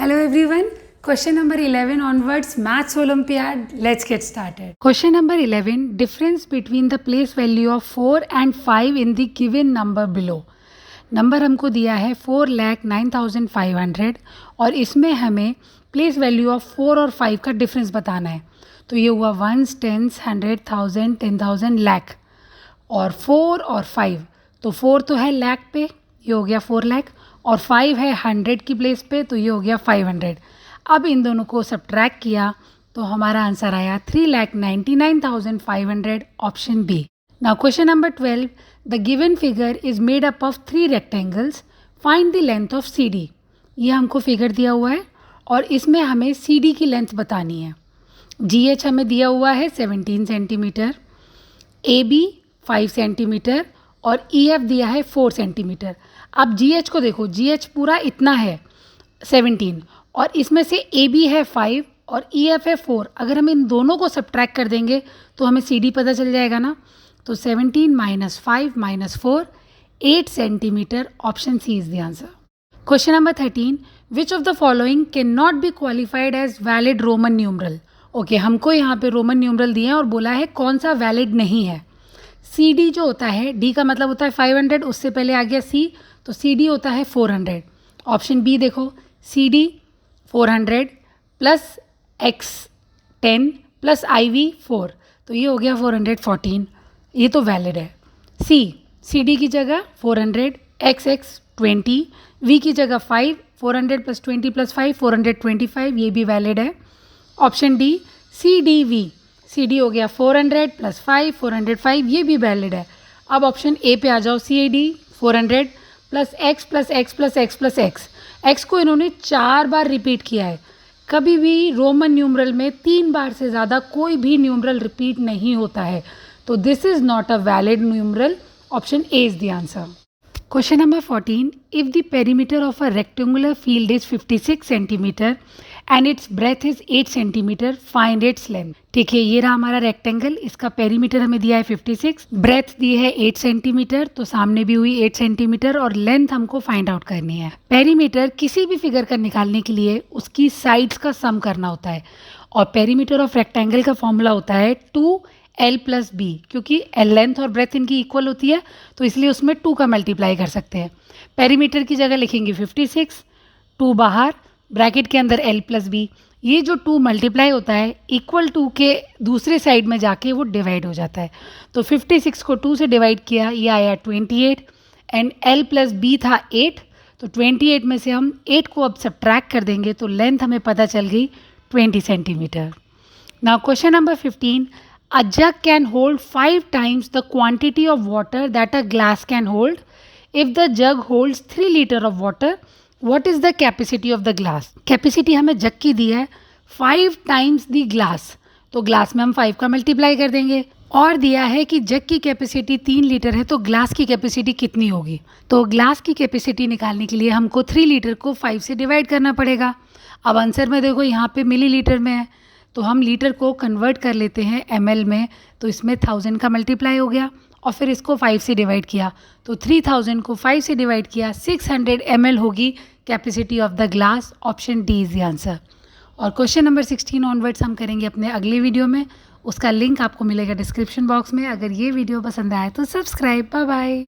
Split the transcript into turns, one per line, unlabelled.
Hello everyone. Question number 11 onwards, Maths Olympiad. Let's get started. Question number 11, difference between the place value of 4 and 5 in the given number below. Number हमको दिया है 4,09,500 और इसमें हमें place value of 4 और 5 का difference बताना है. तो ये हुआ 1s, 10s, 100,000, 10,000, लाख. और 4 और 5, तो 4 तो है लाख पे, ये हो गया 4 लाख, और 5 है 100 की प्लेस पे, तो ये हो गया 500. अब इन दोनों को सब्ट्रैक्ट किया तो हमारा आंसर आया 3,99,500, option B. Now question number 12, the given figure is made up of 3 rectangles, find the length of C D. ये हमको फिगर दिया हुआ है और इसमें हमें सी डी की लेंथ बतानी है. जी एच हमें दिया हुआ है 17 सेंटीमीटर, ए बी 5 सेंटीमीटर और ई एफ दिया है 4 सेंटीमीटर. अब जी एच को देखो, जी एच पूरा इतना है 17 और इसमें से ए बी है 5 और ई एफ है 4. अगर हम इन दोनों को सब्ट्रैक्ट कर देंगे तो हमें सी डी पता चल जाएगा ना. तो 17 minus 5 minus 4, 8 centimetre, option C is the answer. Question number 13, which of the following can not be qualified as valid Roman numeral. Okay, हमको यहाँ पे रोमन न्यूमरल दिए हैं और बोला है कौन सा वैलिड नहीं है. सी डी जो होता है, डी का मतलब होता है 500, उससे पहले आ गया सी, तो सी डी होता है 400. ऑप्शन बी देखो, C D 400 plus X 10 plus I V 4, तो ये हो गया 414. ये तो वैलिड है. सी डी की जगह 400, एक्स 20, वी की जगह 5, 400 प्लस 20 प्लस 5, 425, ये भी वैलिड है. Option D C D V, C D हो गया 400 प्लस 5, 405, ये भी वैलिड है. अब ऑप्शन ए पे आ जाओ, C A D 400 plus X plus X plus X plus X. X को इन्होंने 4 बार रिपीट किया है. कभी भी रोमन न्यूमरल में 3 बार से ज़्यादा कोई भी न्यूमरल रिपीट नहीं होता है. तो this is not a valid numeral. Option A is the answer. Question number 14, if the perimeter of a rectangular field is 56 centimetre and it's breath is 8 centimetre, find its length. ठीक है, ये रहा हमारा rectangle, इसका perimeter हमें दिया है 56, breath दी है 8 सेंटीमीटर, तो सामने भी हुई 8 सेंटीमीटर और लेंथ हमको फाइंड आउट करनी है. पेरीमीटर किसी भी फिगर का निकालने के लिए उसकी साइड्स का सम करना होता है और पेरीमीटर ऑफ रेक्टेंगल का फॉर्मूला होता है 2l प्लस बी, क्योंकि लेंथ और ब्रेथ इनकी इक्वल होती है तो इसलिए उसमें 2 का मल्टीप्लाई कर सकते हैं. पेरीमीटर की जगह लिखेंगे 56, 2 बाहर, ब्रैकेट के अंदर l प्लस बी. ये जो 2 मल्टीप्लाई होता है इक्वल टू के दूसरे साइड में जाके वो डिवाइड हो जाता है. तो 56 को 2 से डिवाइड किया, ये आया 28 एंड l प्लस बी था 8, तो 28 में से हम 8 को अब सब्ट्रैक्ट कर देंगे तो लेंथ हमें पता चल गई 20 centimetre. Now question number 15, a jug can hold 5 times the quantity of water that a glass can hold. If the jug holds 3 liters of water, what is the capacity of the glass? Capacity हमें जग की दी है 5 times the glass, तो glass में हम 5 का multiply कर देंगे. और दिया है कि जग की कैपेसिटी 3 लीटर है तो ग्लास की कैपेसिटी कितनी होगी. तो ग्लास की कैपेसिटी निकालने के लिए हमको 3 लीटर को 5 से डिवाइड करना पड़ेगा. अब आंसर में देखो यहाँ पे मिली लीटर में है तो हम लीटर को कन्वर्ट कर लेते हैं ml में, तो इसमें 1000 का मल्टीप्लाई हो गया और फिर इसको 5 से डिवाइड किया तो 3000 को 5 से डिवाइड किया, 600 ml होगी capacity of the glass. Option D is the answer. और क्वेश्चन नंबर 16 ऑनवर्ड्स हम करेंगे अपने अगले वीडियो में. उसका लिंक आपको मिलेगा डिस्क्रिप्शन बॉक्स में. अगर ये वीडियो पसंद आए तो सब्सक्राइब. Bye bye.